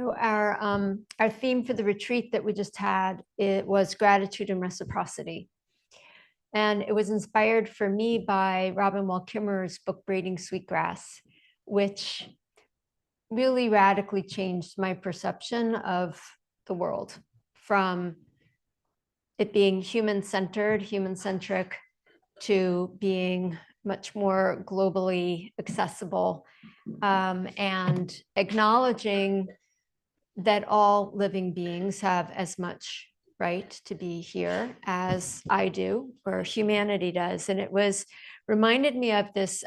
So our theme for the retreat that we just had, it was gratitude and reciprocity. And it was inspired for me by Robin Wall Kimmerer's book, Braiding Sweetgrass, which really radically changed my perception of the world from it being human-centered, human-centric, to being much more globally accessible, and acknowledging that all living beings have as much right to be here as I do, or humanity does. And it was reminded me of this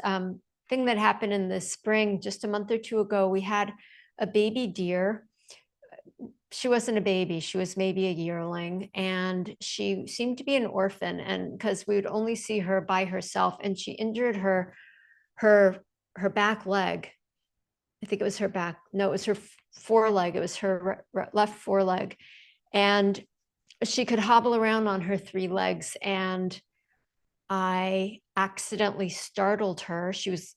thing that happened in the spring, just a month or two ago. We had a baby deer. She wasn't a baby, she was maybe a yearling, and she seemed to be an orphan, and because we would only see her by herself, and she injured her back leg. I think it was her back. No, it was her foreleg. It was her left foreleg. And she could hobble around on her three legs. And I accidentally startled her. She was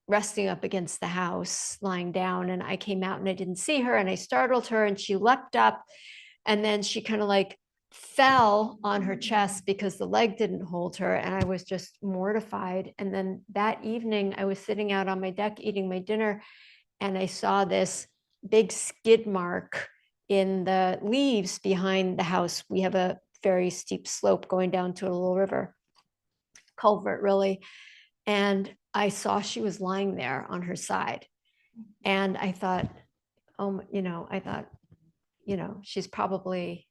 resting up against the house, lying down. And I came out and I didn't see her. And I startled her and she leapt up. And then she kind of like fell on her chest because the leg didn't hold her. And I was just mortified. And then that evening, I was sitting out on my deck eating my dinner. And I saw this big skid mark in the leaves behind the house. We have a very steep slope going down to a little river, culvert really. And I saw she was lying there on her side. And I thought, she's probably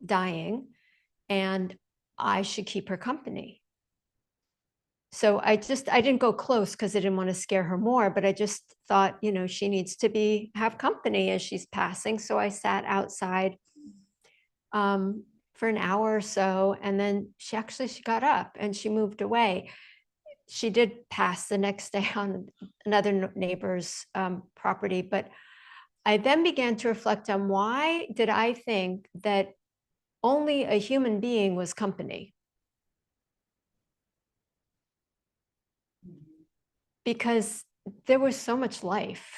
dying and I should keep her company. So I didn't go close because I didn't want to scare her more, but I just thought, she needs to have company as she's passing. So I sat outside for an hour or so, and then she got up and she moved away. She did pass the next day on another neighbor's property, but I then began to reflect on why did I think that only a human being was company? Because there was so much life.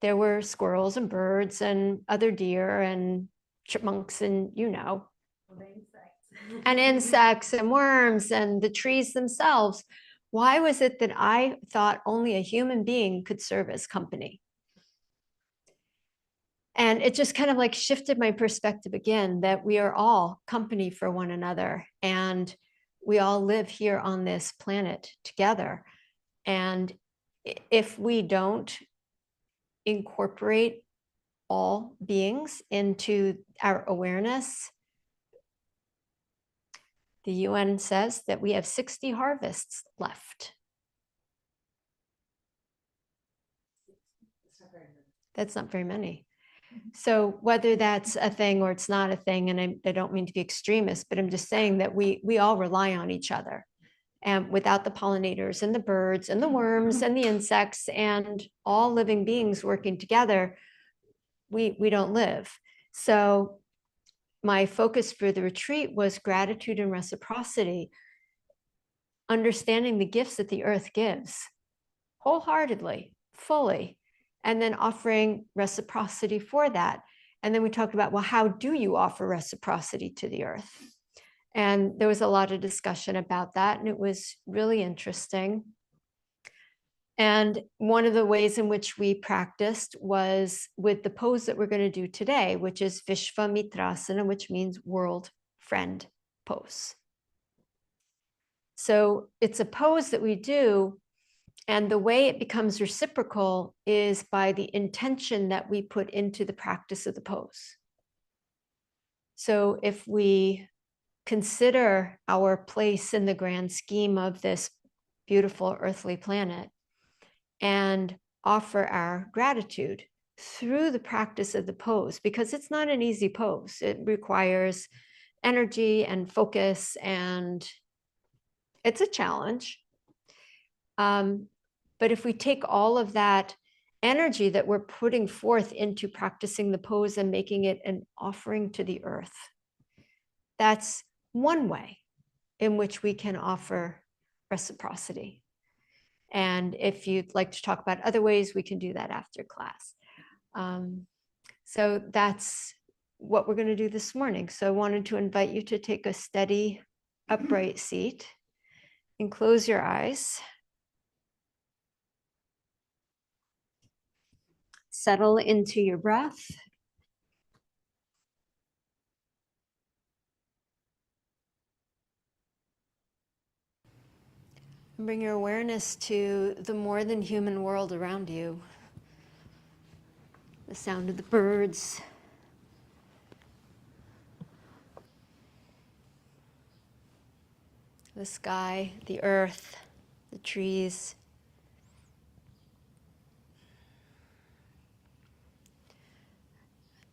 There were squirrels and birds and other deer and chipmunks and and insects and worms and the trees themselves. Why was it that I thought only a human being could serve as company? And it just kind of like shifted my perspective again, that we are all company for one another and we all live here on this planet together. And if we don't incorporate all beings into our awareness, the UN says that we have 60 harvests left. That's not very many. So whether that's a thing or it's not a thing, and I don't mean to be extremist, but I'm just saying that we all rely on each other. And without the pollinators and the birds and the worms and the insects and all living beings working together, we don't live. So my focus for the retreat was gratitude and reciprocity, understanding the gifts that the earth gives wholeheartedly, fully, and then offering reciprocity for that. And then we talked about, well, how do you offer reciprocity to the earth? And there was a lot of discussion about that, and it was really interesting. And one of the ways in which we practiced was with the pose that we're going to do today, which is Vishvamitrasana, which means world friend pose. So it's a pose that we do, and the way it becomes reciprocal is by the intention that we put into the practice of the pose. So if we consider our place in the grand scheme of this beautiful earthly planet and offer our gratitude through the practice of the pose, because it's not an easy pose. It requires energy and focus, and it's a challenge. But if we take all of that energy that we're putting forth into practicing the pose and making it an offering to the earth, that's one way in which we can offer reciprocity. And if you'd like to talk about other ways, we can do that after class. So that's what we're going to do this morning. So I wanted to invite you to take a steady, upright seat and close your eyes. Settle into your breath. And bring your awareness to the more than human world around you. The sound of the birds, the sky, the earth, the trees.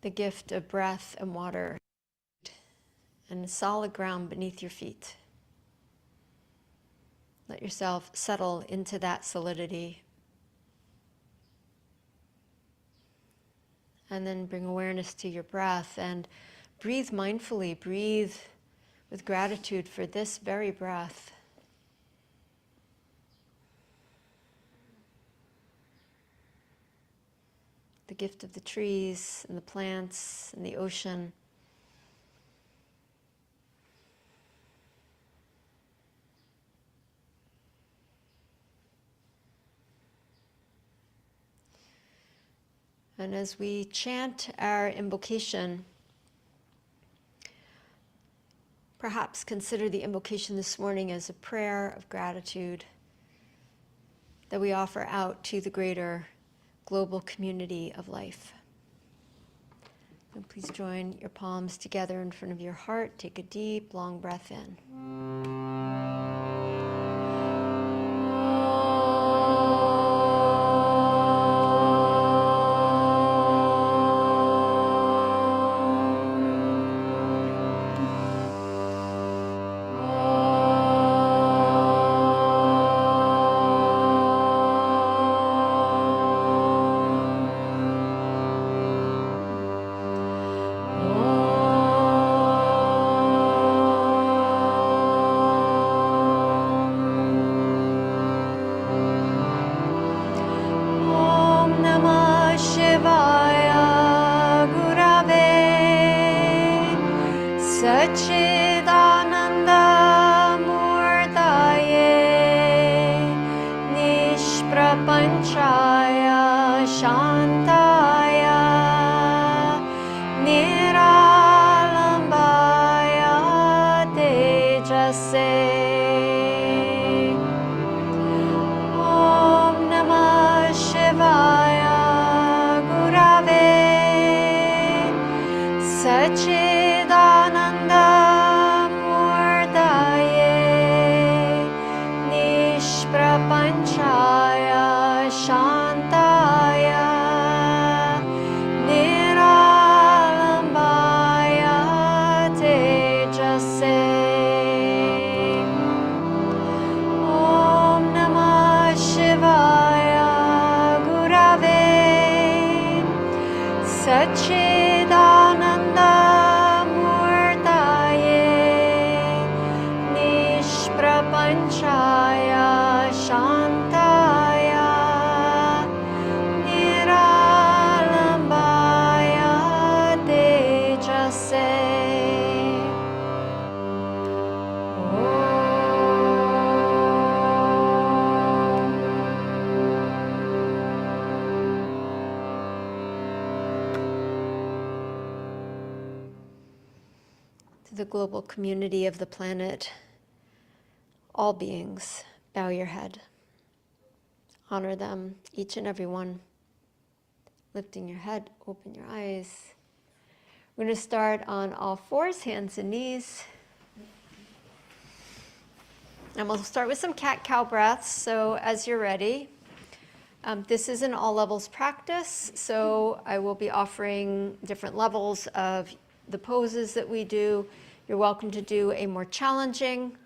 The gift of breath and water and solid ground beneath your feet. Let yourself settle into that solidity. And then bring awareness to your breath and breathe mindfully. Breathe with gratitude for this very breath. The gift of the trees and the plants and the ocean. And as we chant our invocation, perhaps consider the invocation this morning as a prayer of gratitude that we offer out to the greater global community of life. And please join your palms together in front of your heart. Take a deep, long breath in. Chaya Shantaya Niralambaya Tejase Om Namah Shivaya Gurave Sachidananda Murtaye Nishprapanchaya Shantaya Niralambaya Tejase Om Namah Shivaya Gurave Sachidananda Murtaye Nishprapanchaya Shantaya Niralambaya Tejase To the global community of the planet, all beings, bow your head. Honor them, each and every one. Lifting your head, open your eyes. We're going to start on all fours, hands and knees. And we'll start with some cat-cow breaths. So as you're ready, this is an all levels practice. So I will be offering different levels of the poses that we do. You're welcome to do a more challenging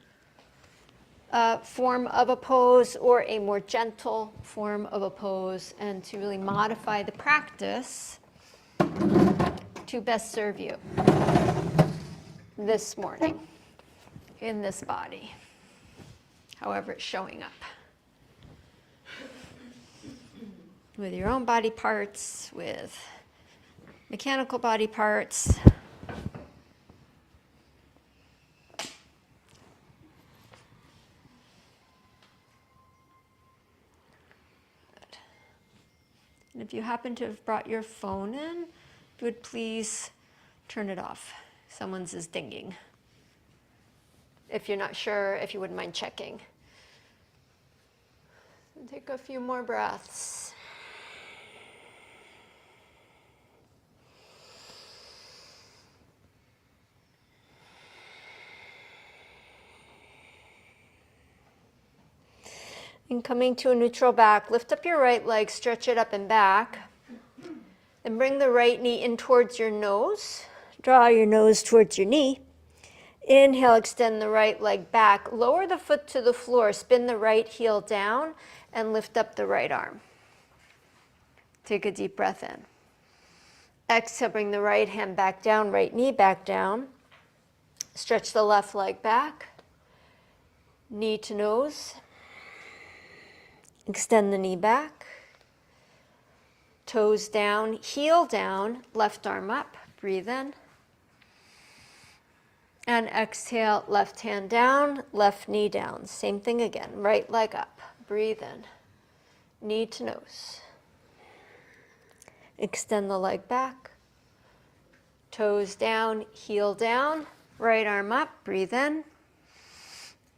form of a pose or a more gentle form of a pose, and to really modify the practice to best serve you this morning in this body, however it's showing up. with your own body parts, with mechanical body parts. And if you happen to have brought your phone in, if you would please turn it off. Someone's is dinging. If you're not sure, if you wouldn't mind checking. So take a few more breaths. And coming to a neutral back, lift up your right leg, stretch it up and back. Then bring the right knee in towards your nose. Draw your nose towards your knee. Inhale, extend the right leg back. Lower the foot to the floor. Spin the right heel down and lift up the right arm. Take a deep breath in. Exhale, bring the right hand back down, right knee back down. Stretch the left leg back. Knee to nose. Extend the knee back. Toes down, heel down, left arm up. Breathe in. And exhale, left hand down, left knee down. Same thing again, right leg up. Breathe in. Knee to nose. Extend the leg back. Toes down, heel down, right arm up. Breathe in.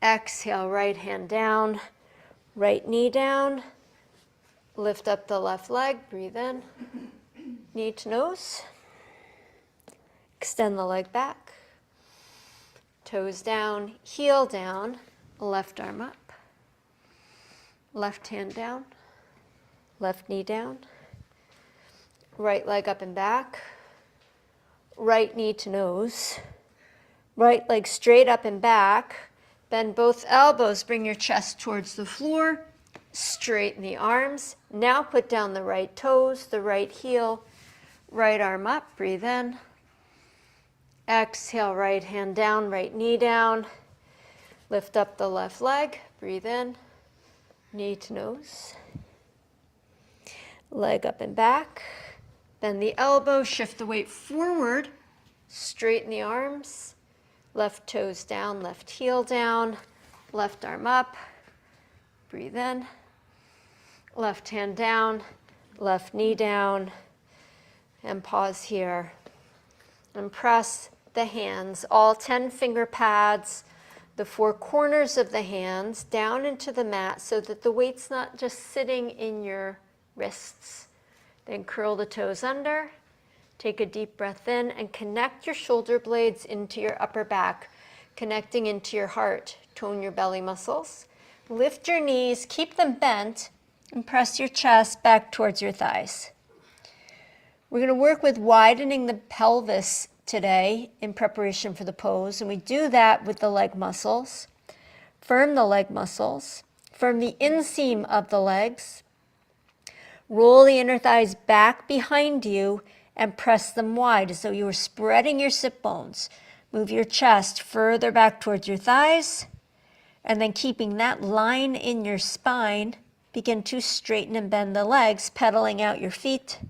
Exhale, right hand down, right knee down. Lift up the left leg. Breathe in. Knee to nose. Extend the leg back. Toes down, heel down, left arm up. Left hand down, left knee down. Right leg up and back. Right knee to nose. Right leg straight up and back. Bend both elbows, bring your chest towards the floor. Straighten the arms. Now put down the right toes, the right heel, right arm up. Breathe in. Exhale, right hand down, right knee down. Lift up the left leg. Breathe in. Knee to nose. Leg up and back. Bend the elbow, shift the weight forward. Straighten the arms. Left toes down, left heel down. Left arm up. Breathe in. Left hand down, left knee down. And pause here. And press the hands, all 10 finger pads, the 4 corners of the hands down into the mat so that the weight's not just sitting in your wrists. Then curl the toes under, take a deep breath in, and connect your shoulder blades into your upper back, connecting into your heart. Tone your belly muscles. Lift your knees, keep them bent, and press your chest back towards your thighs. We're going to work with widening the pelvis today in preparation for the pose, and we do that with the leg muscles. Firm the leg muscles, firm the inseam of the legs, roll the inner thighs back behind you and press them wide as though you were spreading your sit bones. Move your chest further back towards your thighs, and then keeping that line in your spine, begin to straighten and bend the legs, pedaling out your feet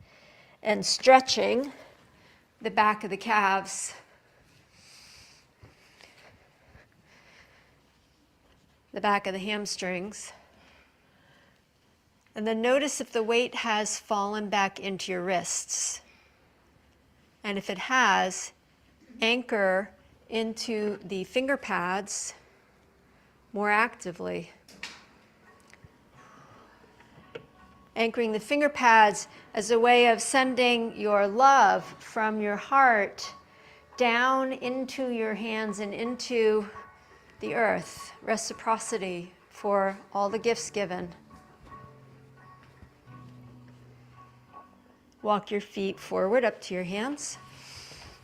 and stretching the back of the calves. The back of the hamstrings. And then notice if the weight has fallen back into your wrists. And if it has, anchor into the finger pads more actively. Anchoring the finger pads as a way of sending your love from your heart down into your hands and into the earth. Reciprocity for all the gifts given. Walk your feet forward up to your hands.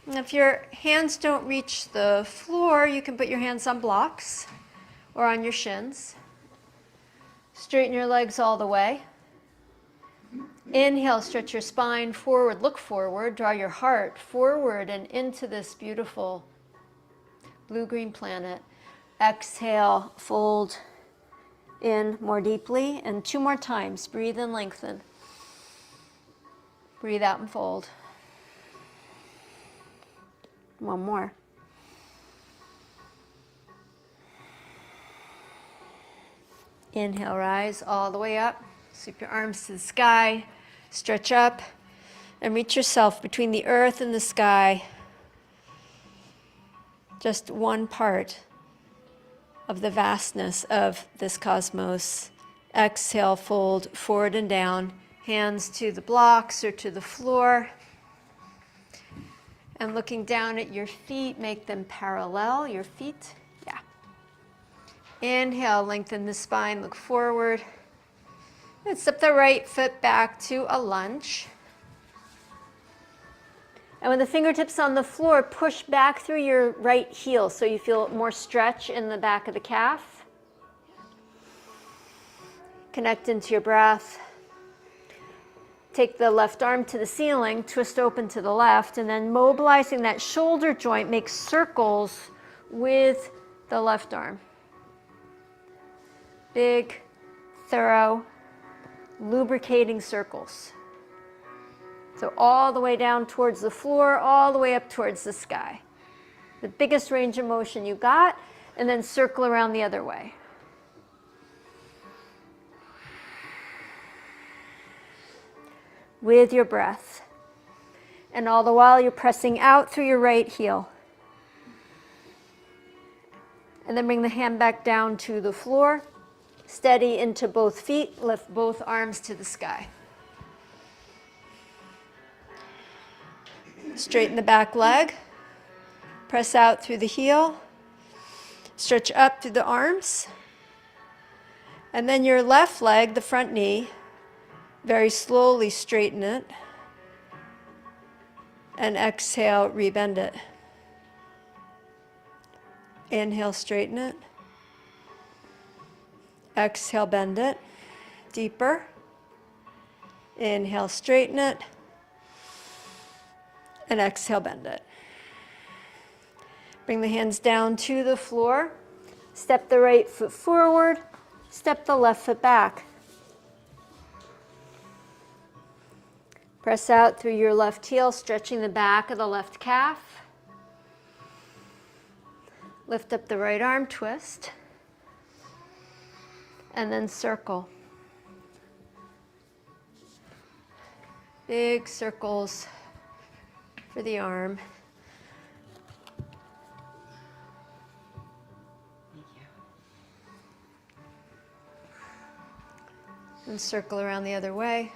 And if your hands don't reach the floor, you can put your hands on blocks or on your shins. Straighten your legs all the way. Inhale, stretch your spine forward, look forward, draw your heart forward and into this beautiful blue-green planet. Exhale, fold in more deeply, and 2 more times. Breathe and lengthen. Breathe out and fold. One more. Inhale, rise all the way up. Sweep your arms to the sky. Stretch up and reach yourself between the earth and the sky. Just one part of the vastness of this cosmos. Exhale, fold forward and down. Hands to the blocks or to the floor. And looking down at your feet, make them parallel, your feet. Yeah. Inhale, lengthen the spine, look forward. And step the right foot back to a lunge. And with the fingertips on the floor, push back through your right heel so you feel more stretch in the back of the calf. Connect into your breath. Take the left arm to the ceiling, twist open to the left, and then mobilizing that shoulder joint, make circles with the left arm. Big, thorough, lubricating circles. So all the way down towards the floor, all the way up towards the sky. The biggest range of motion you got, and then circle around the other way. With your breath. And all the while you're pressing out through your right heel. And then bring the hand back down to the floor. Steady into both feet. Lift both arms to the sky. Straighten the back leg. Press out through the heel. Stretch up through the arms. And then your left leg, the front knee, very slowly straighten it. And exhale, rebend it. Inhale, straighten it. Exhale, bend it. Deeper. Inhale, straighten it. And exhale, bend it. Bring the hands down to the floor. Step the right foot forward. Step the left foot back. Press out through your left heel, stretching the back of the left calf. Lift up the right arm, twist. And then circle. Big circles for the arm. And circle around the other way.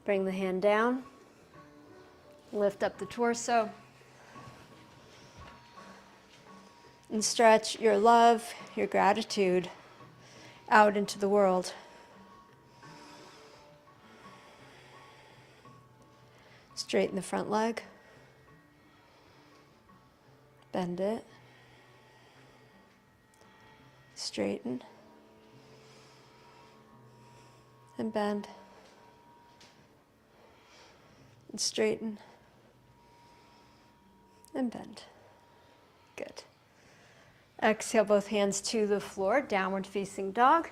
Bring the hand down, lift up the torso, and stretch your love, your gratitude out into the world. Straighten the front leg, bend it, straighten, and bend. And straighten and bend. Good. Exhale, both hands to the floor, downward facing dog.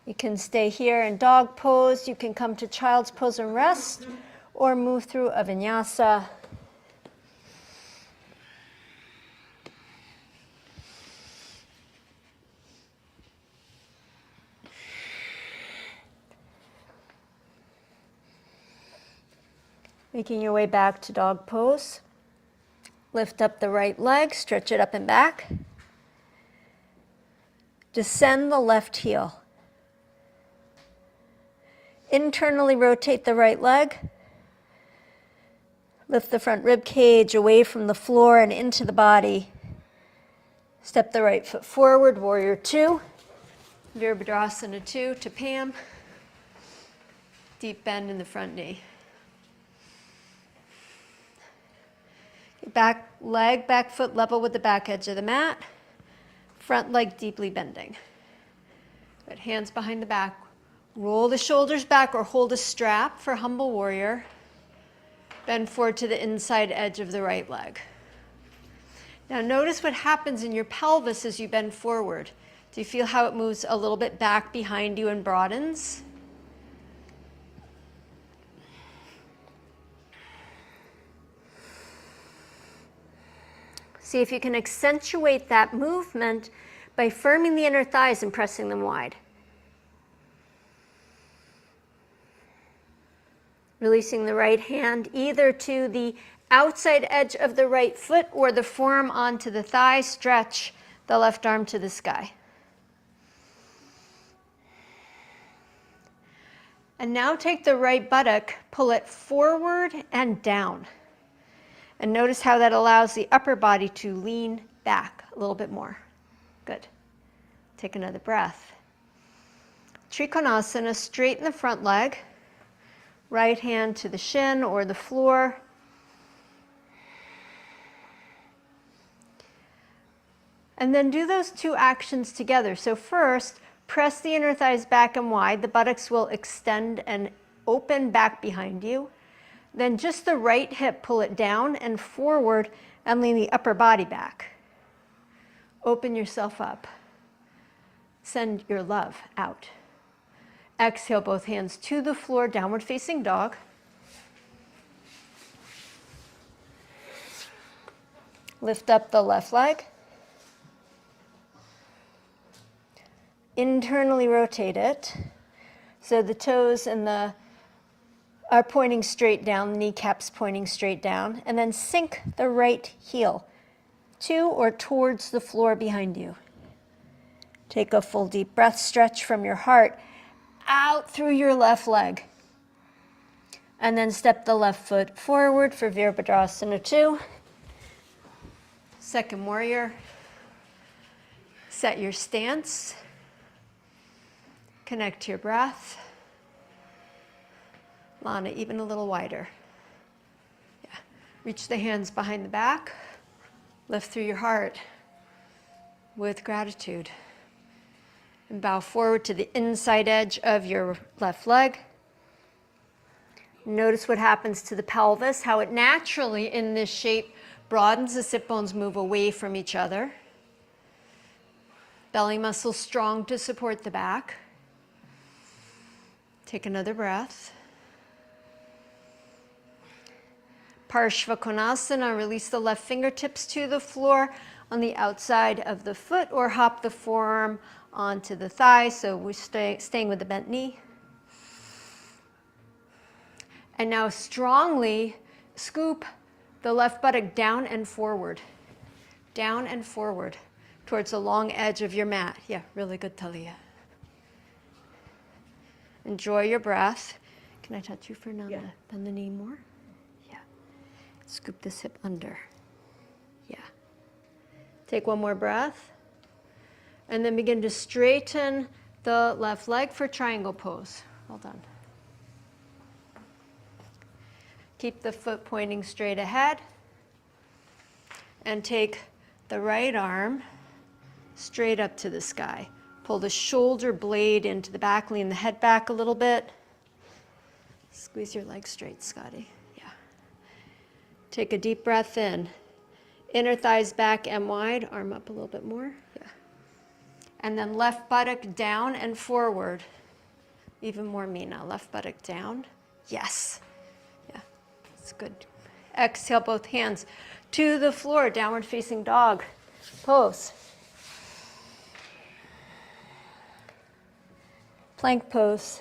You can stay here in dog pose. You can come to child's pose and rest, or move through a vinyasa. Making your way back to dog pose. Lift up the right leg, stretch it up and back. Descend the left heel. Internally rotate the right leg. Lift the front rib cage away from the floor and into the body. Step the right foot forward, warrior two. Virabhadrasana 2 to Pam. Deep bend in the front knee. Back leg, back foot level with the back edge of the mat. Front leg deeply bending. Good. Hands behind the back. Roll the shoulders back or hold a strap for humble warrior. Bend forward to the inside edge of the right leg. Now notice what happens in your pelvis as you bend forward. Do you feel how it moves a little bit back behind you and broadens? See if you can accentuate that movement by firming the inner thighs and pressing them wide. Releasing the right hand either to the outside edge of the right foot or the forearm onto the thigh. Stretch the left arm to the sky. And now take the right buttock, pull it forward and down. And notice how that allows the upper body to lean back a little bit more. Good. Take another breath. Trikonasana, straighten the front leg. Right hand to the shin or the floor. And then do those two actions together. So first, press the inner thighs back and wide. The buttocks will extend and open back behind you. Then just the right hip, pull it down and forward and lean the upper body back. Open yourself up. Send your love out. Exhale, both hands to the floor, downward facing dog. Lift up the left leg. Internally rotate it. So the toes and are pointing straight down, the kneecaps pointing straight down. And then sink the right heel to or towards the floor behind you. Take a full deep breath, stretch from your heart out through your left leg. And then step the left foot forward for Virabhadrasana 2. Second warrior. Set your stance. Connect to your breath. Lana, even a little wider. Yeah. Reach the hands behind the back. Lift through your heart with gratitude. And bow forward to the inside edge of your left leg. Notice what happens to the pelvis, how it naturally in this shape broadens. The sit bones move away from each other. Belly muscles strong to support the back. Take another breath. Parshva Konasana, release the left fingertips to the floor on the outside of the foot or hop the forearm onto the thigh, so we're staying with the bent knee. And now strongly scoop the left buttock down and forward towards the long edge of your mat. Yeah, really good, Talia. Enjoy your breath. Can I touch you, Fernanda? Yeah. Bend the knee more. Yeah. Scoop this hip under. Yeah. Take one more breath. And then begin to straighten the left leg for triangle pose. Well done. Keep the foot pointing straight ahead. And take the right arm straight up to the sky. Pull the shoulder blade into the back, lean the head back a little bit. Squeeze your legs straight, Scotty. Yeah. Take a deep breath in. Inner thighs back and wide, arm up a little bit more. Yeah. And then left buttock down and forward. Even more Mina. Left buttock down. Yes. Yeah, that's good. Exhale, both hands to the floor, downward facing dog pose. Plank pose.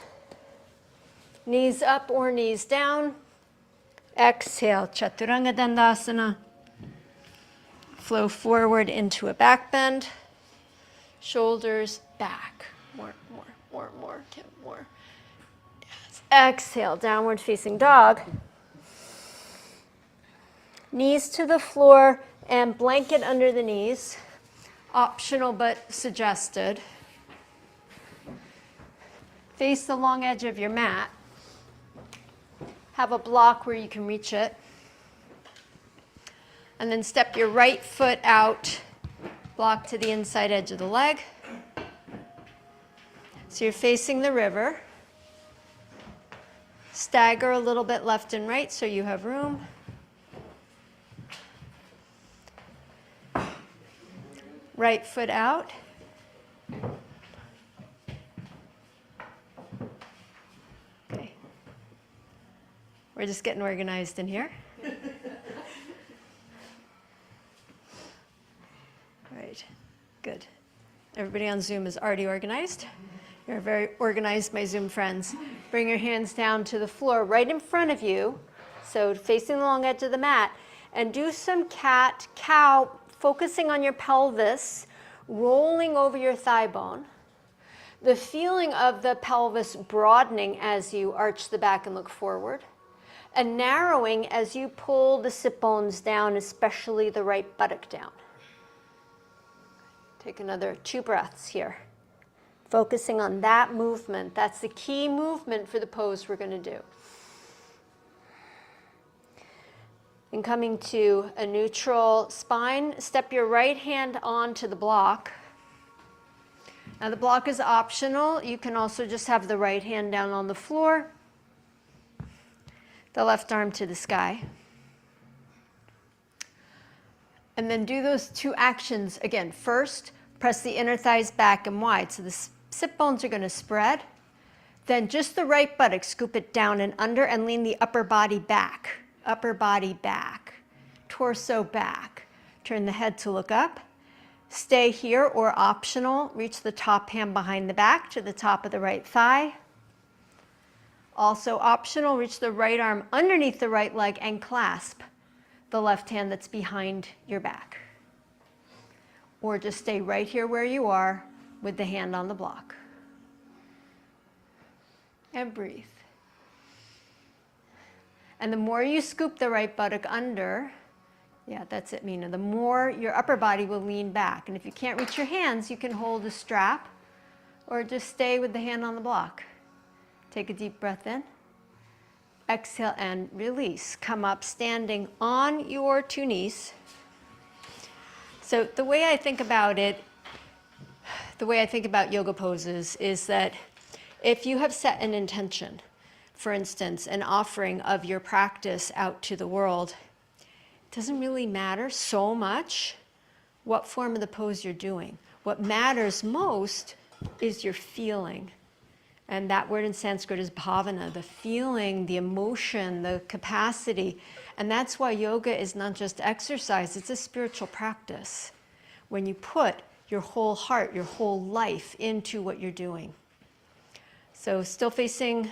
Knees up or knees down. Exhale, Chaturanga Dandasana. Flow forward into a back bend. Shoulders back. More. Get more. Yes. Exhale, downward facing dog. Knees to the floor and blanket under the knees. Optional but suggested. Face the long edge of your mat. Have a block where you can reach it. And then step your right foot out, block to the inside edge of the leg. So you're facing the river. Stagger a little bit left and right so you have room. Right foot out. Okay. We're just getting organized in here. Right, good. Everybody on Zoom is already organized. You're very organized, my Zoom friends. Bring your hands down to the floor right in front of you, so facing the long edge of the mat, and do some cat-cow, focusing on your pelvis, rolling over your thigh bone. The feeling of the pelvis broadening as you arch the back and look forward, and narrowing as you pull the sit bones down, especially the right buttock down. Take another 2 breaths here. Focusing on that movement. That's the key movement for the pose we're going to do. And coming to a neutral spine, step your right hand onto the block. Now the block is optional. You can also just have the right hand down on the floor, the left arm to the sky. And then do those 2 actions again. First, press the inner thighs back and wide. So the sit bones are going to spread. Then just the right buttock, scoop it down and under and lean the upper body back. Upper body back. Torso back. Turn the head to look up. Stay here, or optional, reach the top hand behind the back to the top of the right thigh. Also optional, reach the right arm underneath the right leg and clasp the left hand that's behind your back. Or just stay right here where you are with the hand on the block. And breathe. And the more you scoop the right buttock under, yeah, that's it, Mina, the more your upper body will lean back. And if you can't reach your hands, you can hold a strap or just stay with the hand on the block. Take a deep breath in. Exhale and release. Come up standing on your 2 knees. So the way I think about it, the way I think about yoga poses is that if you have set an intention, for instance, an offering of your practice out to the world, it doesn't really matter so much what form of the pose you're doing. What matters most is your feeling. And that word in Sanskrit is bhavana, the feeling, the emotion, the capacity. And that's why yoga is not just exercise, it's a spiritual practice. When you put your whole heart, your whole life into what you're doing. So still facing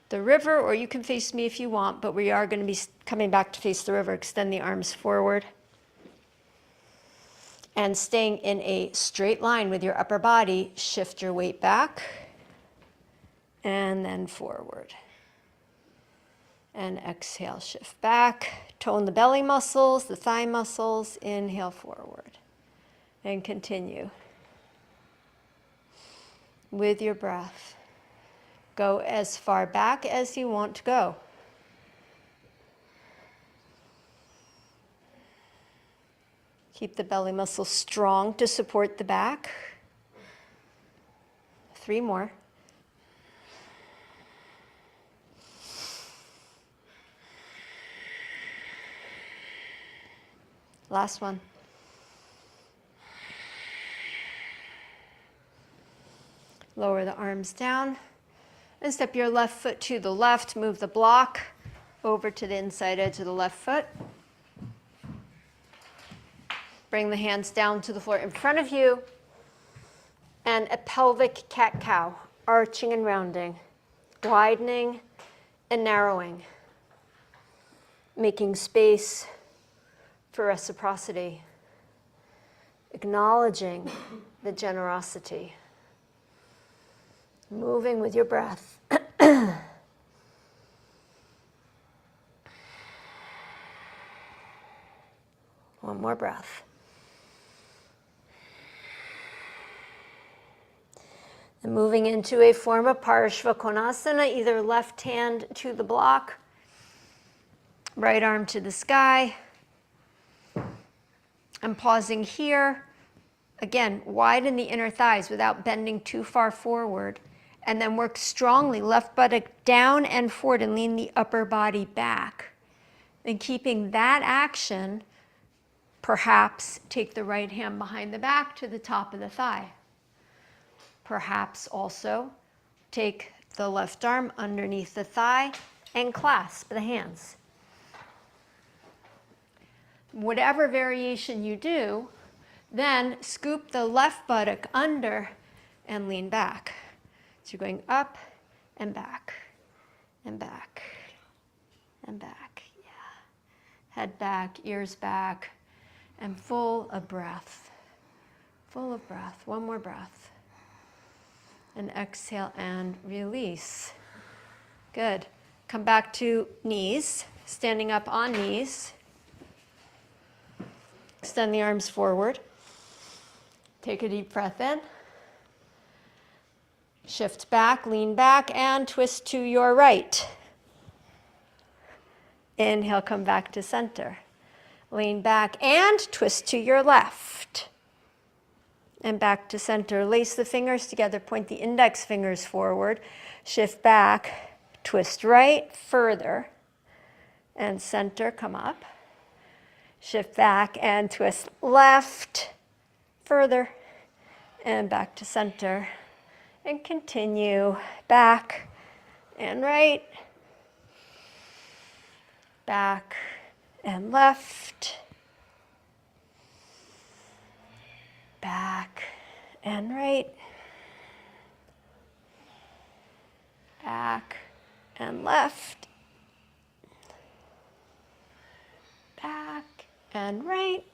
the river, or you can face me if you want, but we are going to be coming back to face the river. Extend the arms forward. And staying in a straight line with your upper body, shift your weight back. And then forward. And exhale, shift back. Tone the belly muscles, the thigh muscles. Inhale forward. And continue. With your breath. Go as far back as you want to go. Keep the belly muscles strong to support the back. 3 more. Last one. Lower the arms down and step your left foot to the left. Move the block over to the inside edge of the left foot. Bring the hands down to the floor in front of you. And a pelvic cat-cow, arching and rounding, widening and narrowing, making space for reciprocity, acknowledging the generosity, moving with your breath. One more breath. And moving into a form of Parashvakonasana, either left hand to the block, right arm to the sky. I'm pausing here. Again, widen the inner thighs without bending too far forward. And then work strongly, left buttock down and forward, and lean the upper body back. And keeping that action, perhaps take the right hand behind the back to the top of the thigh. Perhaps also take the left arm underneath the thigh and clasp the hands. Whatever variation you do, then scoop the left buttock under and lean back. So you're going up and back and back and back. Yeah. Head back, ears back, and full of breath. Full of breath. One more breath. And exhale and release. Good. Come back to knees, standing up on knees. Extend the arms forward. Take a deep breath in. Shift back, lean back, and twist to your right. Inhale, come back to center. Lean back and twist to your left. And back to center. Lace the fingers together, point the index fingers forward. Shift back, twist right, further. And center, come up. Shift back and twist left, further. And back to center. And continue back and right, back and left, back and right, back and left, back and right,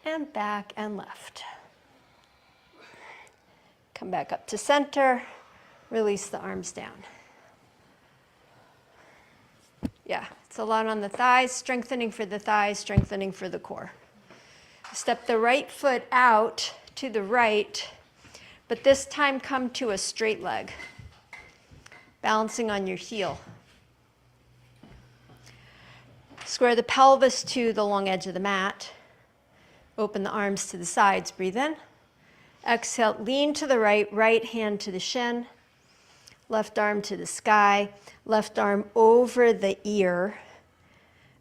and back and left. Come back up to center, release the arms down. Yeah, it's a lot on the thighs, strengthening for the thighs, strengthening for the core. Step the right foot out to the right, but this time come to a straight leg, balancing on your heel. Square the pelvis to the long edge of the mat. Open the arms to the sides, breathe in. Exhale, lean to the right, right hand to the shin, left arm to the sky, left arm over the ear,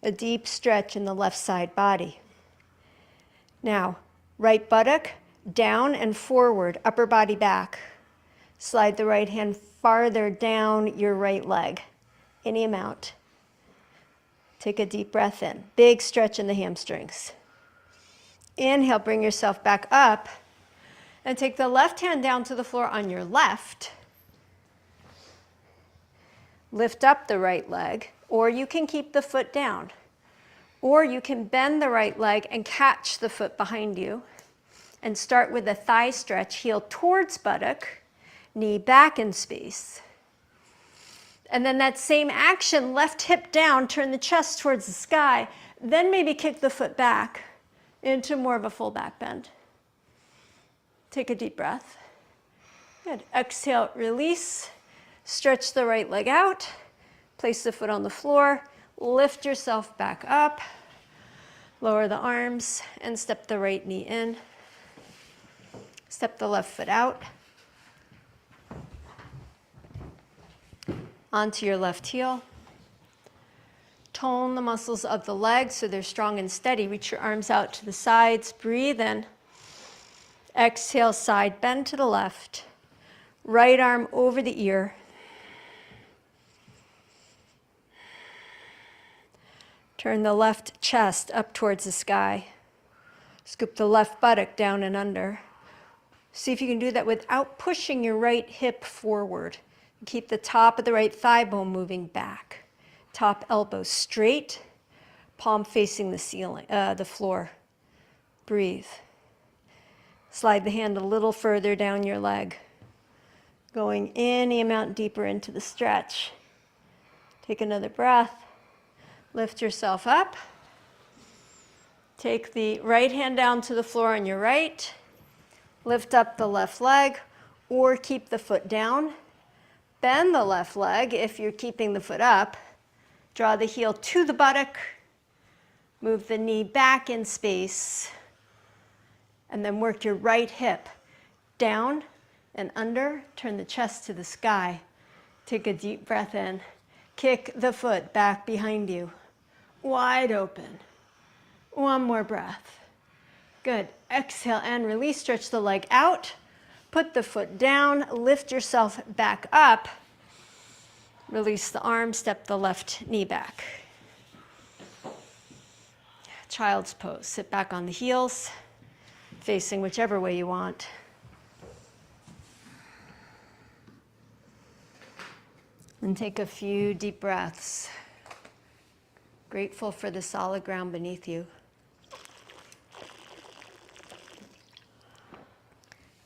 a deep stretch in the left side body. Now, right buttock down and forward, upper body back. Slide the right hand farther down your right leg, any amount. Take a deep breath in, big stretch in the hamstrings. Inhale, bring yourself back up. And take the left hand down to the floor on your left. Lift up the right leg, or you can keep the foot down. Or you can bend the right leg and catch the foot behind you. And start with a thigh stretch, heel towards buttock, knee back in space. And then that same action, left hip down, turn the chest towards the sky. Then maybe kick the foot back into more of a full back bend. Take a deep breath. Good. Exhale, release. Stretch the right leg out. Place the foot on the floor. Lift yourself back up. Lower the arms and step the right knee in. Step the left foot out. Onto your left heel. Tone the muscles of the legs so they're strong and steady. Reach your arms out to the sides. Breathe in. Exhale, side bend to the left. Right arm over the ear. Turn the left chest up towards the sky. Scoop the left buttock down and under. See if you can do that without pushing your right hip forward. Keep the top of the right thigh bone moving back. Top elbow straight, palm facing the ceiling, the floor. Breathe. Slide the hand a little further down your leg, going any amount deeper into the stretch. Take another breath. Lift yourself up. Take the right hand down to the floor on your right. Lift up the left leg, or keep the foot down. Bend the left leg if you're keeping the foot up. Draw the heel to the buttock. Move the knee back in space. And then work your right hip down and under. Turn the chest to the sky. Take a deep breath in. Kick the foot back behind you. Wide open. One more breath. Good. Exhale and release. Stretch the leg out. Put the foot down. Lift yourself back up. Release the arm. Step the left knee back. Child's pose. Sit back on the heels, facing whichever way you want. And take a few deep breaths. Grateful for the solid ground beneath you.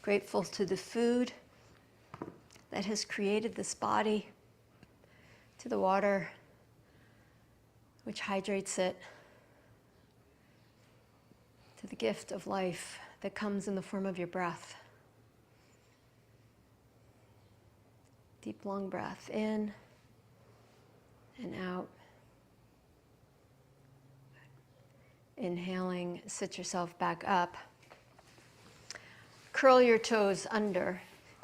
Grateful to the food that has created this body, to the water which hydrates it, to the gift of life that comes in the form of your breath. Deep, long breath in and out. Inhaling, sit yourself back up. Curl your toes under.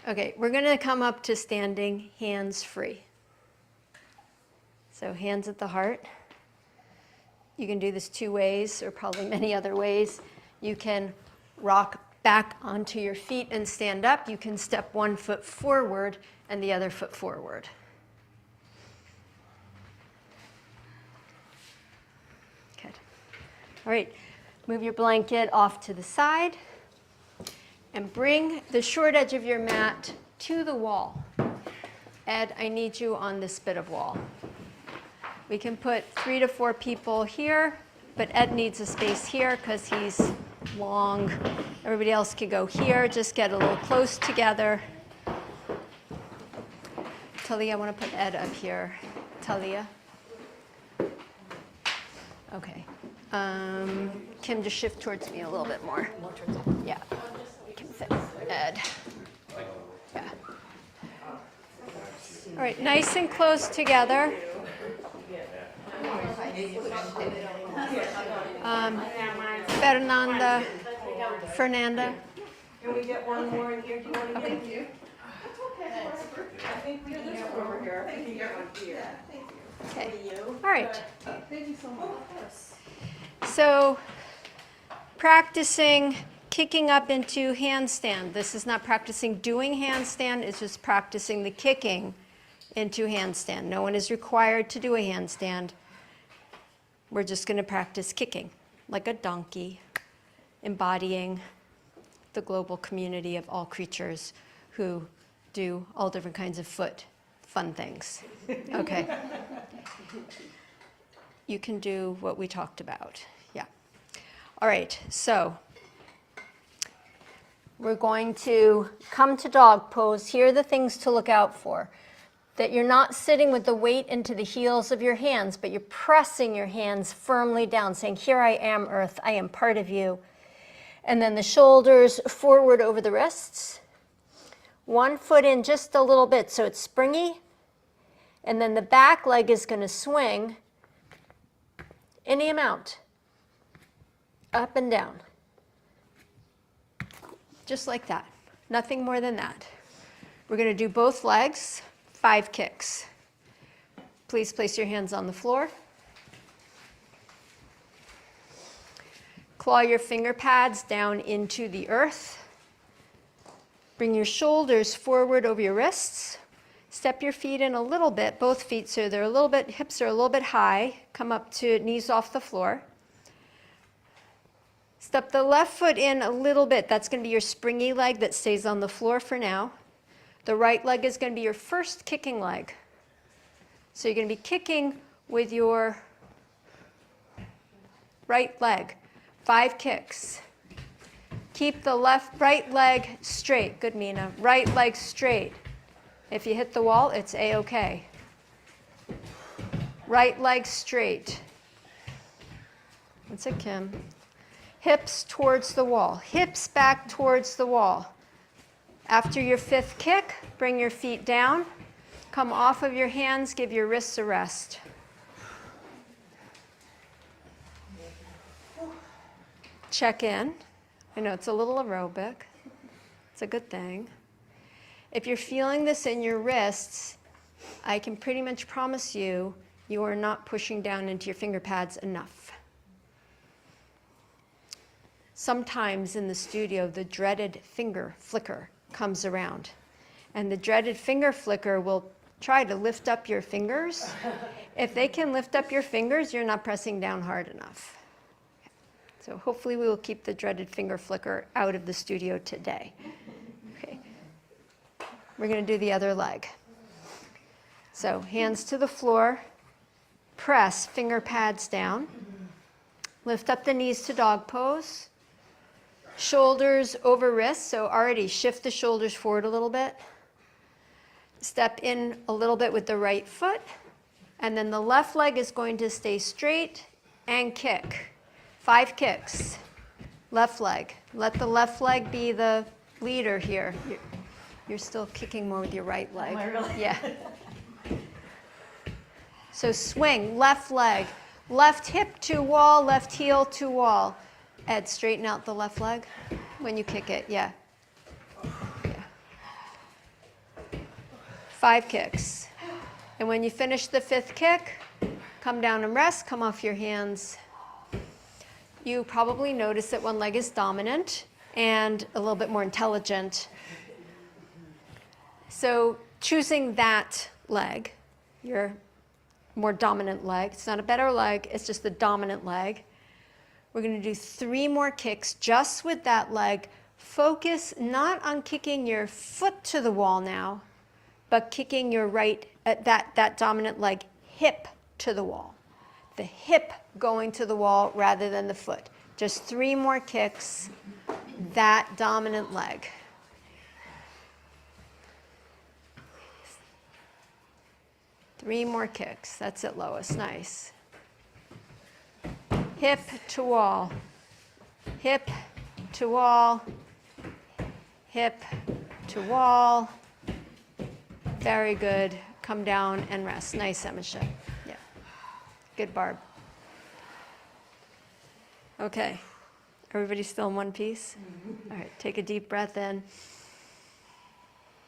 Okay, we're going to come up to standing, hands free. So hands at the heart. You can do this 2 ways, or probably many other ways. You can rock back onto your feet and stand up. You can step 1 foot forward and the other foot forward. Good. All right, move your blanket off to the side and bring the short edge of your mat to the wall. Ed, I need you on this bit of wall. We can put 3 to 4 people here, but Ed needs a space here because he's long. Everybody else can go here. Just get a little close together. Talia, I want to put Ed up here. Talia. Okay. Kim, just shift towards me a little bit more. Yeah. Can fit Ed. Yeah. All right, nice and close together. Fernanda. Can we get one more in here? Do you want to get you? That's okay. I think we can get one over here. I can get one here. Okay. All right. Thank you so much. So, practicing kicking up into handstand. This is not practicing doing handstand. It's just practicing the kicking into handstand. No one is required to do a handstand. We're just going to practice kicking like a donkey, embodying the global community of all creatures who do all different kinds of foot fun things. Okay. You can do what we talked about. Yeah. All right. So we're going to come to dog pose. Here are the things to look out for. That you're not sitting with the weight into the heels of your hands, but you're pressing your hands firmly down, saying, here I am, earth, I am part of you. And then the shoulders forward over the wrists. 1 foot in just a little bit, so it's springy. And then the back leg is going to swing any amount, up and down. Just like that, nothing more than that. We're going to do both legs. 5 kicks. Please place your hands on the floor. Claw your finger pads down into the earth. Bring your shoulders forward over your wrists. Step your feet in a little bit, both feet, so they're a little bit, hips are a little bit high. Come up to knees off the floor. Step the left foot in a little bit. That's going to be your springy leg that stays on the floor for now. The right leg is going to be your first kicking leg. So you're going to be kicking with your right leg. 5 kicks. Keep the right leg straight. Good, Mina. Right leg straight. If you hit the wall, it's A-okay. Right leg straight. That's it, Kim. Hips towards the wall. Hips back towards the wall. After your 5th kick, bring your feet down. Come off of your hands, give your wrists a rest. Check in. I know it's a little aerobic. It's a good thing. If you're feeling this in your wrists, I can pretty much promise you, you are not pushing down into your finger pads enough. Sometimes in the studio, the dreaded finger flicker comes around. And the dreaded finger flicker will try to lift up your fingers. If they can lift up your fingers, you're not pressing down hard enough. So hopefully we will keep the dreaded finger flicker out of the studio today. Okay. We're going to do the other leg. So hands to the floor, press finger pads down, lift up the knees to dog pose, shoulders over wrists, so already shift the shoulders forward a little bit, step in a little bit with the right foot, and then the left leg is going to stay straight and kick. 5 kicks, left leg. Let the left leg be the leader here. You're still kicking more with your right leg. Am I really? Yeah. So swing, left leg, left hip to wall, left heel to wall. Ed, straighten out the left leg when you kick it, yeah. 5 kicks. And when you finish the 5th kick, come down and rest, come off your hands. You probably notice that one leg is dominant and a little bit more intelligent. So choosing that leg, your more dominant leg, it's not a better leg, it's just the dominant leg. We're going to do 3 more kicks just with that leg. Focus not on kicking your foot to the wall now, but kicking your that dominant leg hip to the wall. The hip going to the wall rather than the foot. Just 3 more kicks, that dominant leg. Three more kicks. That's it, Lois. Nice. Hip to wall. Hip to wall. Hip to wall. Very good. Come down and rest. Nice, Emisha. Yeah. Good, Barb. Okay. Everybody still in one piece? All right. Take a deep breath in.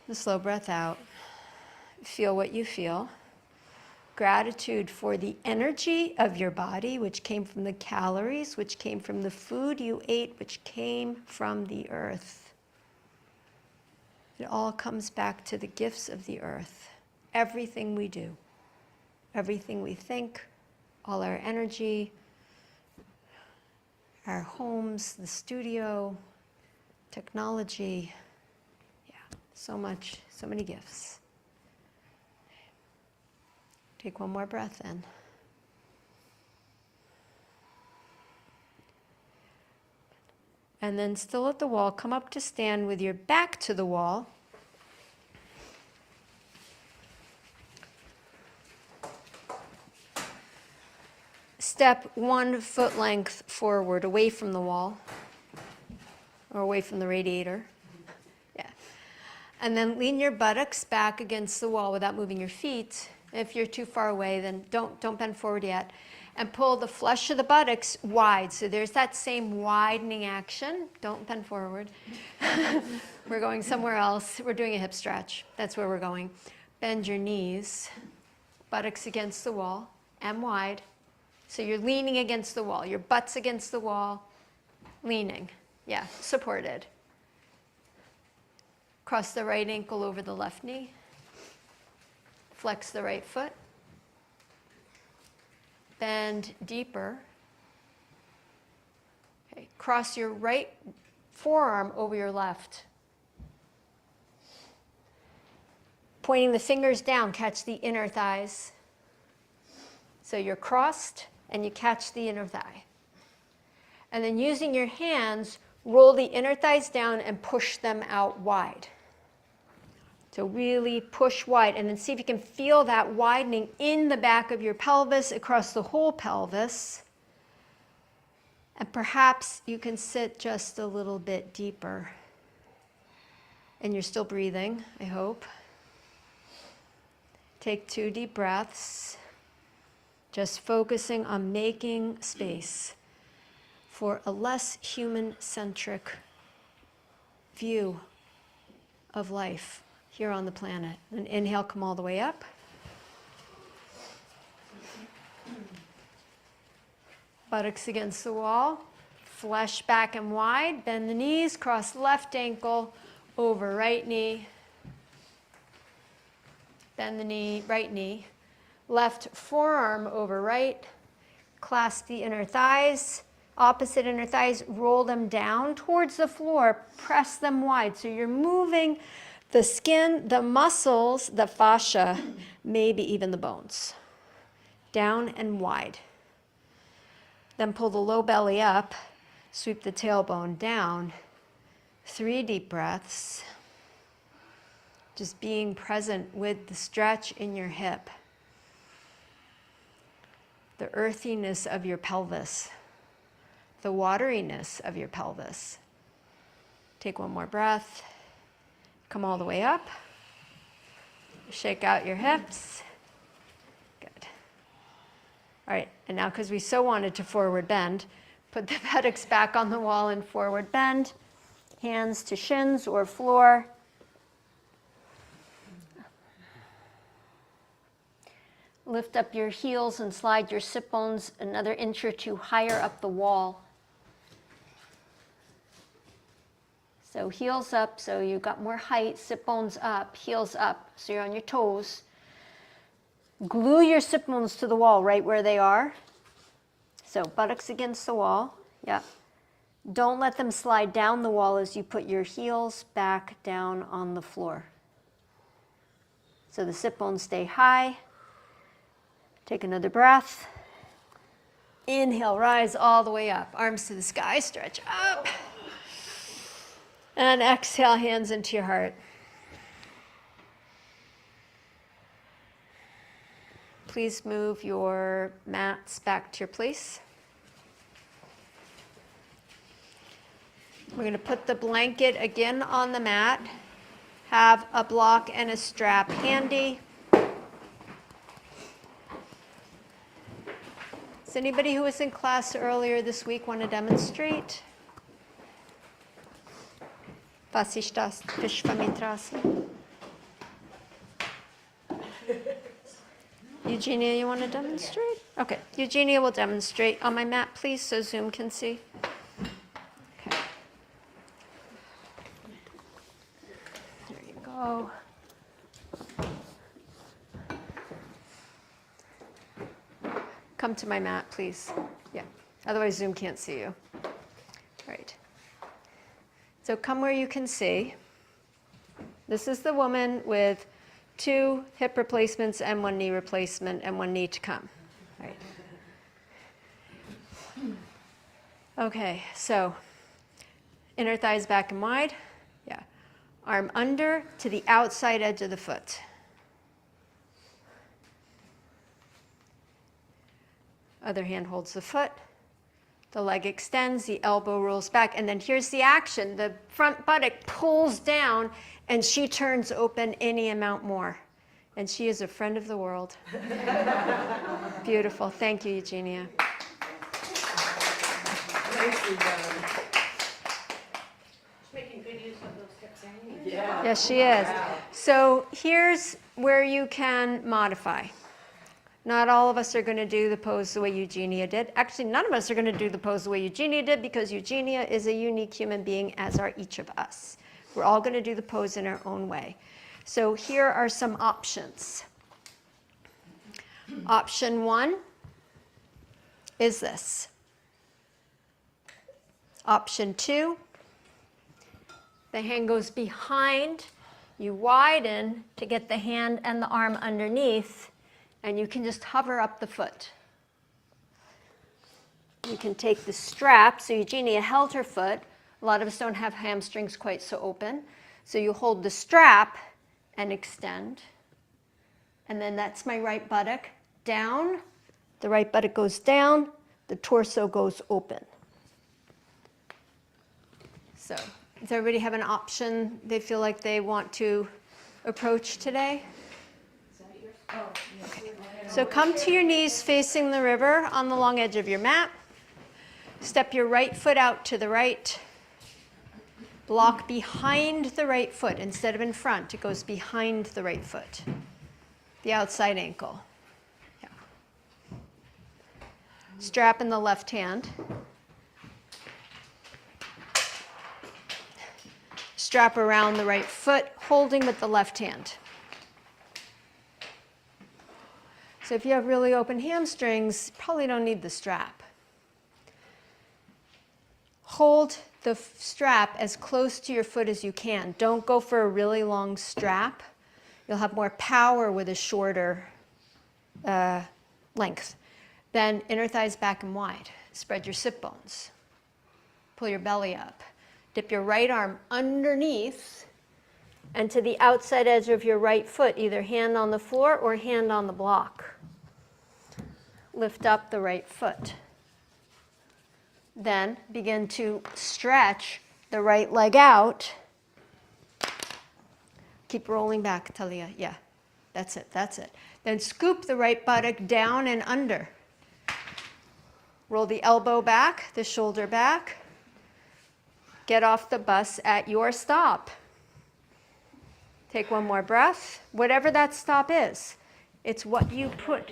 A slow breath out. Feel what you feel. Gratitude for the energy of your body, which came from the calories, which came from the food you ate, which came from the earth. It all comes back to the gifts of the earth. Everything we do, everything we think, all our energy, our homes, the studio, technology. Yeah, so much, so many gifts. Take one more breath in. And then still at the wall, come up to stand with your back to the wall. Step 1 foot length forward, away from the wall, or away from the radiator. Yeah. And then lean your buttocks back against the wall without moving your feet. If you're too far away, then don't bend forward yet. And pull the flesh of the buttocks wide. So there's that same widening action. Don't bend forward. We're going somewhere else. We're doing a hip stretch. That's where we're going. Bend your knees, buttocks against the wall, and wide. So you're leaning against the wall. Your butt's against the wall, leaning. Yeah, supported. Cross the right ankle over the left knee. Flex the right foot. Bend deeper. Okay. Cross your right forearm over your left. Pointing the fingers down, catch the inner thighs. So you're crossed and you catch the inner thigh. And then using your hands, roll the inner thighs down and push them out wide. So really push wide, and then see if you can feel that widening in the back of your pelvis, across the whole pelvis. And perhaps you can sit just a little bit deeper. And you're still breathing, I hope. Take 2 deep breaths, just focusing on making space for a less human-centric view of life here on the planet. And inhale, come all the way up. Buttocks against the wall. Flesh back and wide. Bend the knees, cross left ankle over right knee. Bend the knee, right knee. Left forearm over right. Clasp the inner thighs. Opposite inner thighs, roll them down towards the floor. Press them wide. So you're moving the skin, the muscles, the fascia, maybe even the bones. Down and wide. Then pull the low belly up. Sweep the tailbone down. 3 deep breaths. Just being present with the stretch in your hip. The earthiness of your pelvis. The wateriness of your pelvis. Take one more breath. Come all the way up. Shake out your hips. Good. All right, and now because we so wanted to forward bend, put the buttocks back on the wall in forward bend. Hands to shins or floor. Lift up your heels and slide your sit bones another inch or two higher up the wall. So heels up, so you've got more height, sit bones up, heels up, so you're on your toes. Glue your sit bones to the wall right where they are. So buttocks against the wall, yeah. Don't let them slide down the wall as you put your heels back down on the floor. So the sit bones stay high. Take another breath. Inhale, rise all the way up. Arms to the sky, stretch up. And exhale, hands into your heart. Please move your mats back to your place. We're going to put the blanket again on the mat. Have a block and a strap handy. Does anybody who was in class earlier this week want to demonstrate? Vasishthasana. Eugenia, you want to demonstrate? Okay, Eugenia will demonstrate on my mat, please, so Zoom can see. Okay. There you go. Come to my mat, please. Yeah, otherwise Zoom can't see you. All right. So come where you can see. This is the woman with 2 hip replacements and 1 knee replacement and 1 knee to come. All right. Okay, so inner thighs back and wide. Yeah. Arm under to the outside edge of the foot. Other hand holds the foot. The leg extends, the elbow rolls back, and then here's the action. The front buttock pulls down, and she turns open any amount more. And she is a friend of the world. Beautiful. Thank you, Eugenia. Nicely done. She's making good use of those hips, ain't you? Yeah. Yes, she is. So here's where you can modify. Not all of us are going to do the pose the way Eugenia did. Actually, none of us are going to do the pose the way Eugenia did because Eugenia is a unique human being, as are each of us. We're all going to do the pose in our own way. So here are some options. Option 1 is this. Option 2, the hand goes behind. You widen to get the hand and the arm underneath. And you can just hover up the foot. You can take the strap. So Eugenia held her foot. A lot of us don't have hamstrings quite so open. So you hold the strap and extend. And then that's my right buttock. Down. The right buttock goes down. The torso goes open. So does everybody have an option they feel like they want to approach today? Okay. So come to your knees facing the river on the long edge of your mat. Step your right foot out to the right. Block behind the right foot. Instead of in front, it goes behind the right foot. The outside ankle. Yeah. Strap in the left hand. Strap around the right foot, holding with the left hand. So if you have really open hamstrings, probably don't need the strap. Hold the strap as close to your foot as you can. Don't go for a really long strap. You'll have more power with a shorter length. Then inner thighs back and wide. Spread your sit bones. Pull your belly up. Dip your right arm underneath and to the outside edge of your right foot, either hand on the floor or hand on the block. Lift up the right foot. Then begin to stretch the right leg out. Keep rolling back, Talia. Yeah, that's it, that's it. Then scoop the right buttock down and under. Roll the elbow back, the shoulder back. Get off the bus at your stop. Take one more breath. Whatever that stop is, it's what you put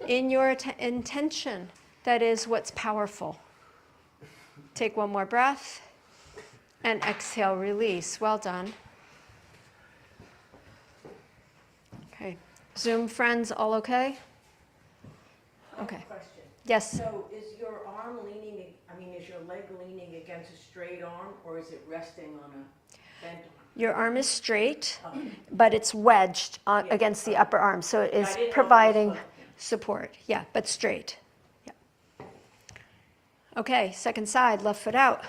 in your intention that is what's powerful. Take one more breath and exhale, release. Well done. Okay. Zoom friends, all okay? Okay. Question. Yes. So is your arm leaning, is your leg leaning against a straight arm, or is it resting on a bent arm? Your arm is straight, Okay. but it's wedged against the upper arm, so it is providing support. Yeah, but straight. Yeah. Okay, second side, left foot out.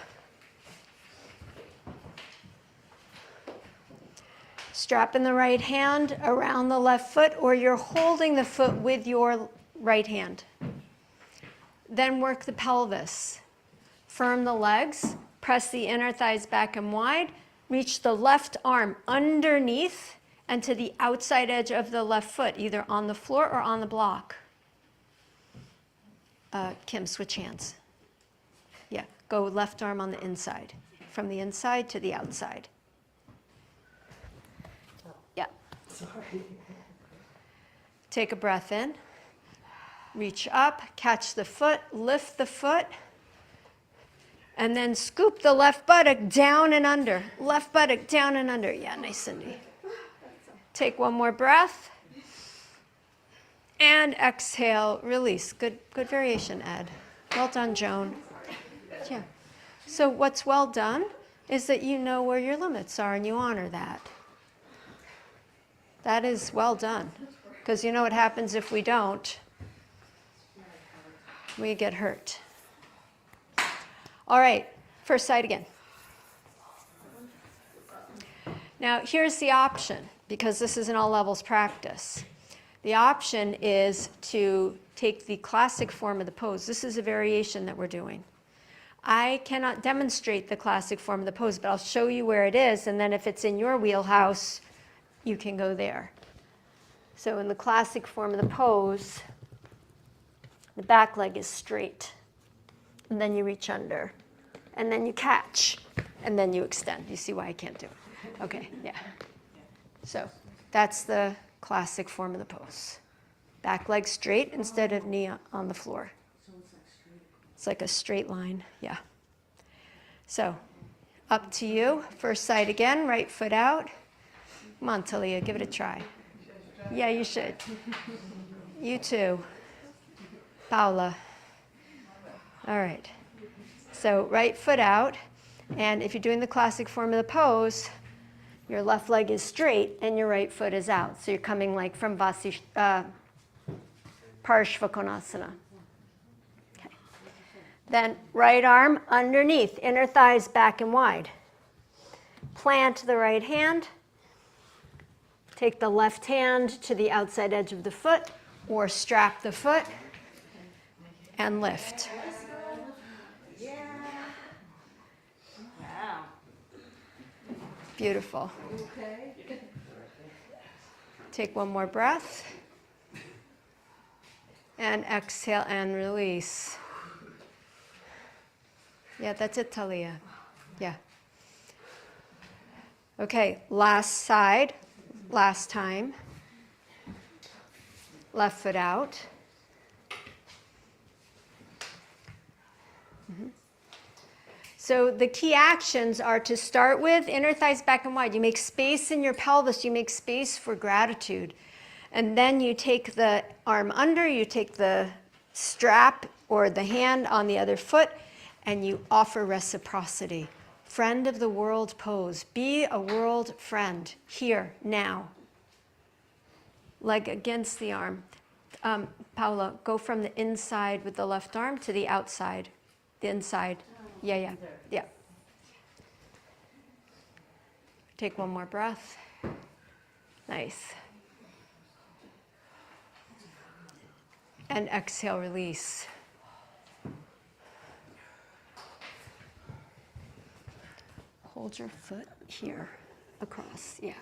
Strap in the right hand around the left foot, or you're holding the foot with your right hand. Then work the pelvis. Firm the legs, press the inner thighs back and wide, reach the left arm underneath and to the outside edge of the left foot, either on the floor or on the block. Kim, switch hands. Yeah, go left arm on the inside, from the inside to the outside. Yeah. Sorry. Take a breath in. Reach up, catch the foot, lift the foot, and then scoop the left buttock down and under. Left buttock down and under. Yeah, nice, Cindy. Take one more breath. And exhale, release. Good variation, Ed. Well done, Joan. Yeah. So what's well done is that you know where your limits are and you honor that. That is well done. Because you know what happens if we don't? We get hurt. All right, first side again. Now, here's the option, because this is an all levels practice. The option is to take the classic form of the pose. This is a variation that we're doing. I cannot demonstrate the classic form of the pose, but I'll show you where it is, and then if it's in your wheelhouse, you can go there. So in the classic form of the pose, the back leg is straight, and then you reach under, and then you catch, and then you extend. You see why I can't do it? Okay, yeah. So that's the classic form of the pose. Back leg straight instead of knee on the floor. It's like a straight line, yeah. So up to you. First side again, right foot out. Come on, Talia, give it a try. Yeah, you should. You too. Paula. All right. So right foot out, and if you're doing the classic form of the pose, your left leg is straight and your right foot is out. So you're coming like from Parshva Konasana. Okay. Then right arm underneath, inner thighs back and wide. Plant the right hand. Take the left hand to the outside edge of the foot or strap the foot and lift. Yeah. Wow. Beautiful. Okay. Take one more breath. And exhale and release. Yeah, that's it, Talia. Yeah. Okay, last side, last time. Left foot out. So the key actions are to start with inner thighs back and wide. You make space in your pelvis. You make space for gratitude. And then you take the arm under, you take the strap or the hand on the other foot, and you offer reciprocity. Friend of the world pose. Be a world friend here, now. Leg against the arm. Paula, go from the inside with the left arm to the outside. The inside. Yeah. Take one more breath. Nice. And exhale, release. Hold your foot here, across, yeah.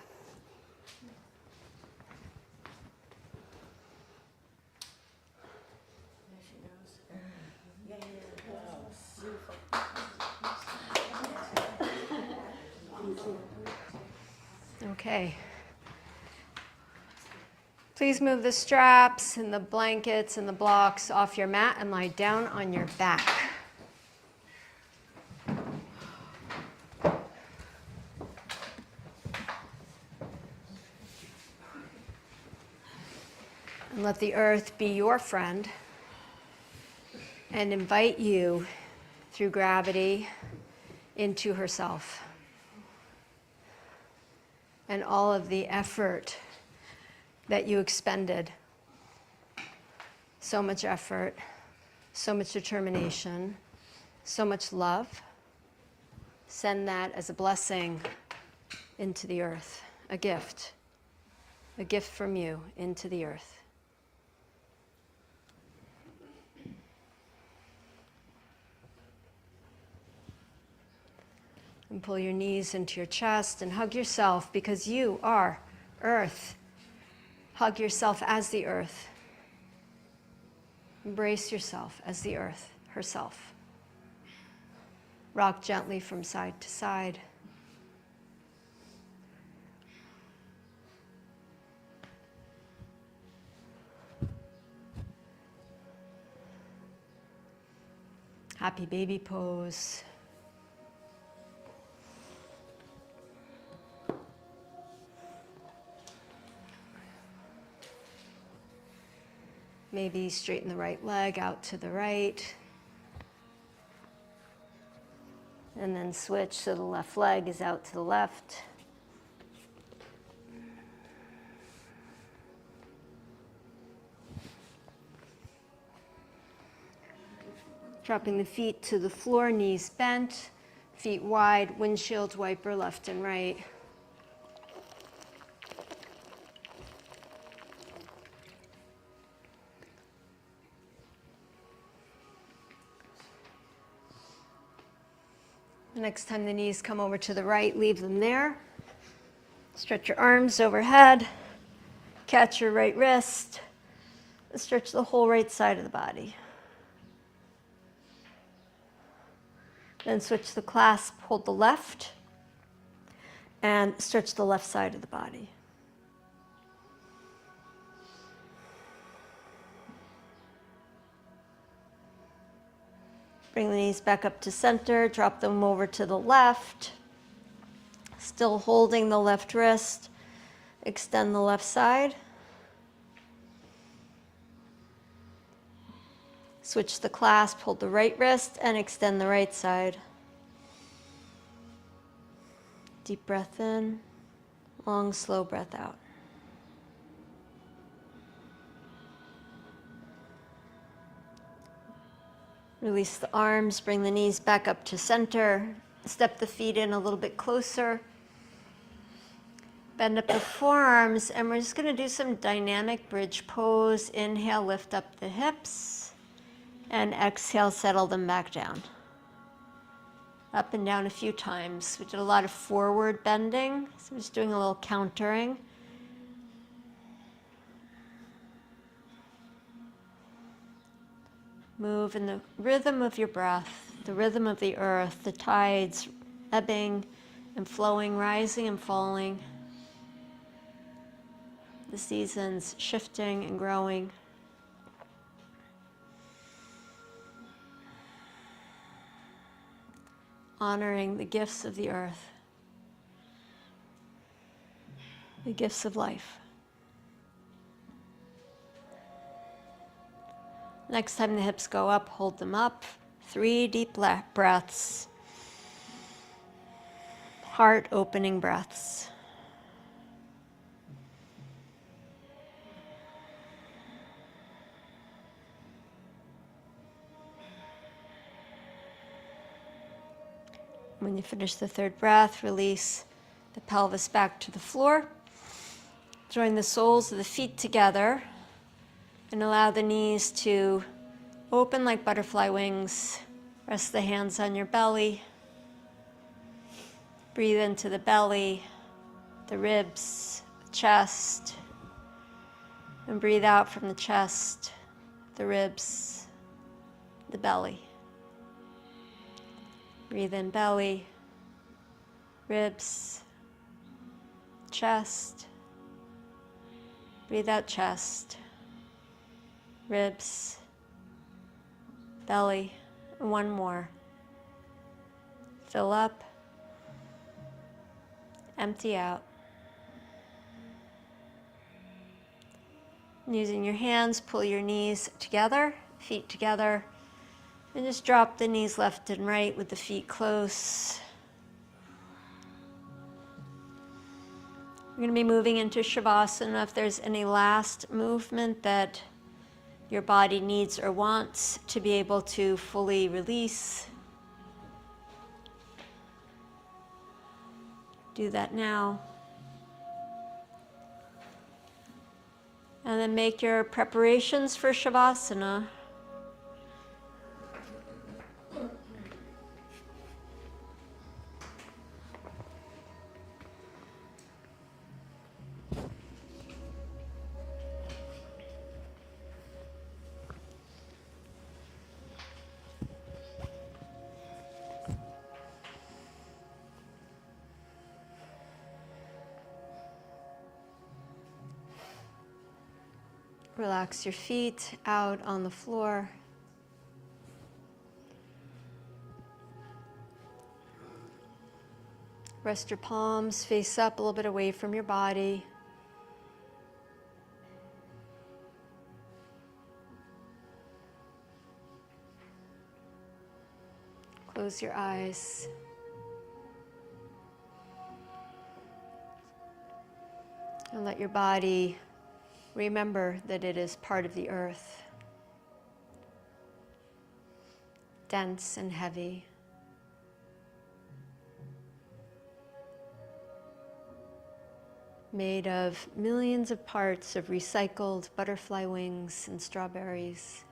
Okay. Please move the straps and the blankets and the blocks off your mat and lie down on your back. And let the earth be your friend and invite you through gravity into herself. And all of the effort that you expended. So much effort, so much determination, so much love. Send that as a blessing into the earth, a gift from you into the earth. And pull your knees into your chest and hug yourself because you are earth. Hug yourself as the earth. Embrace yourself as the earth herself. Rock gently from side to side. Happy baby pose. Maybe straighten the right leg out to the right. And then switch so the left leg is out to the left. Dropping the feet to the floor, knees bent, feet wide, windshield wiper left and right. The next time the knees come over to the right, leave them there. Stretch your arms overhead. Catch your right wrist. Stretch the whole right side of the body. Then switch the clasp, hold the left, and stretch the left side of the body. Bring the knees back up to center, drop them over to the left. Still holding the left wrist, extend the left side. Switch the clasp, hold the right wrist, and extend the right side. Deep breath in, long, slow breath out. Release the arms, bring the knees back up to center. Step the feet in a little bit closer. Bend up the forearms, and we're just going to do some dynamic bridge pose. Inhale, lift up the hips. And exhale, settle them back down. Up and down a few times. We did a lot of forward bending, so we're just doing a little countering. Move in the rhythm of your breath, the rhythm of the earth, the tides ebbing and flowing, rising and falling. The seasons shifting and growing. Honoring the gifts of the earth, the gifts of life. Next time the hips go up, hold them up. 3 deep breaths. Heart opening breaths. When you finish the 3rd breath, release the pelvis back to the floor. Join the soles of the feet together and allow the knees to open like butterfly wings. Rest the hands on your belly. Breathe into the belly, the ribs, the chest, and breathe out from the chest, the ribs, the belly. Breathe in belly, ribs, chest. Breathe out chest, ribs, belly. And one more. Fill up, empty out. And using your hands, pull your knees together, feet together, and just drop the knees left and right with the feet close. We're going to be moving into Shavasana. If there's any last movement that your body needs or wants to be able to fully release, do that now. And then make your preparations for Shavasana. Relax your feet out on the floor. Rest your palms face up a little bit away from your body. Close your eyes. And let your body remember that it is part of the earth, dense and heavy. Made of millions of parts of recycled butterfly wings and strawberries.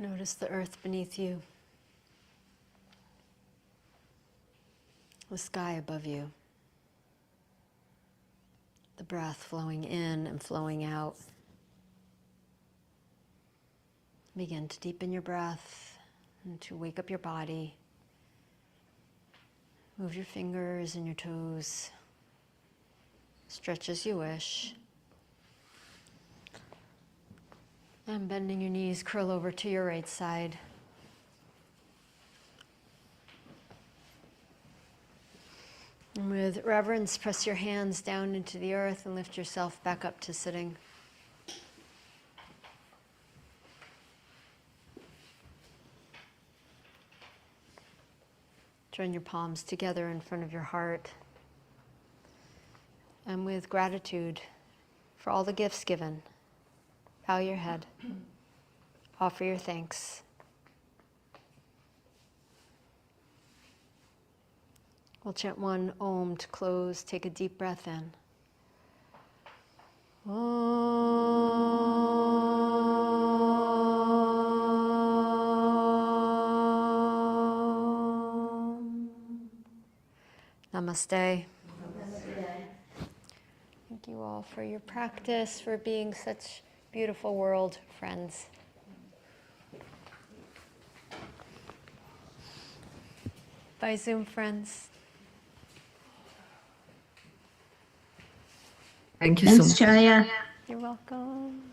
Notice the earth beneath you, the sky above you, the breath flowing in and flowing out. Begin to deepen your breath and to wake up your body. Move your fingers and your toes. Stretch as you wish. And bending your knees, curl over to your right side. And with reverence, press your hands down into the earth and lift yourself back up to sitting. Join your palms together in front of your heart. And with gratitude for all the gifts given, bow your head. Offer your thanks. We'll chant one Om to close. Take a deep breath in. Om. Namaste. Thank you all for your practice, for being such beautiful world friends. Bye, Zoom friends. Thank you so much. Thanks, Chaya. You're welcome.